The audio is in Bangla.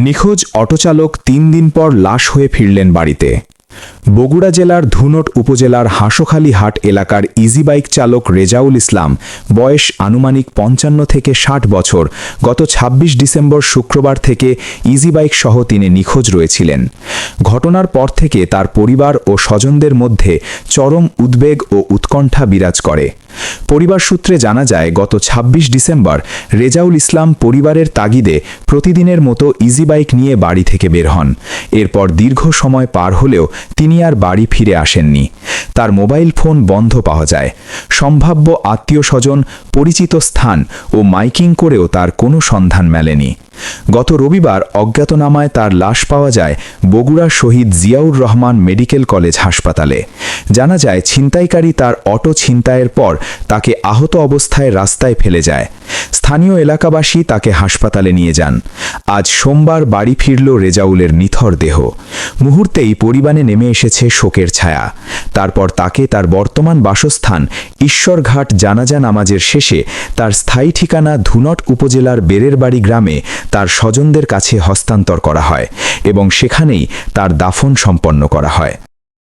নিখোঁজ অটোচালক ৩ দিন পর লাশ হয়ে ফিরলেন বাড়িতে। বগুড়া জেলার ধুনট উপজেলার হাঁসখালী হাট এলাকার ইজি বাইক চালক রেজাউল ইসলাম, বয়স আনুমানিক ৫৫ থেকে ৬০ বছর, গত ২৬ ডিসেম্বর শুক্রবার থেকে ইজি বাইক সহ তিনি নিখোঁজ রয়েছিলেন। ঘটনার পর থেকে তার পরিবার ও স্বজনদের মধ্যে চরম উদ্বেগ ও উৎকণ্ঠা বিরাজ করে। পরিবার সূত্রে জানা যায়, গত ২৬ ডিসেম্বর রেজাউল ইসলাম পরিবারের তাগিদে প্রতিদিনের মতো ইজি বাইক নিয়ে বাড়ি থেকে বের হন। এরপর দীর্ঘ সময় পার হলেও তিনি আর বাড়ি ফিরে আসেননি। তার মোবাইল ফোন বন্ধ পাওয়া যায়। সম্ভাব্য আত্মীয়-স্বজন, পরিচিত স্থান ও মাইকিং করেও তার কোনো সন্ধান মেলেনি। গত রবিবার অজ্ঞাতনামায় তার লাশ পাওয়া যায় বগুড়া শহীদ জিয়াউর রহমান মেডিকেল কলেজ হাসপাতালে। জানা যায়, ছিনতাইকারী তার অটো ছিনতাইয়ের পর তাকে আহত অবস্থায় রাস্তায় ফেলে যায়। স্থানীয় এলাকাবাসী তাকে হাসপাতালে নিয়ে যান। আজ সোমবার বাড়ি ফিরল রেজাউলের নিথর দেহ। মুহূর্তেই পরিবারে নেমে এসেছে শোকের ছায়া। তারপর তাকে তার বর্তমান বাসস্থান ঈশ্বরঘাট জানাজা নামাজের শেষে তার স্থায়ী ঠিকানা ধুনট উপজেলার বেরেরবাড়ি গ্রামে তার স্বজনদের কাছে হস্তান্তর করা হয় এবং সেখানেই তার দাফন সম্পন্ন করা হয়।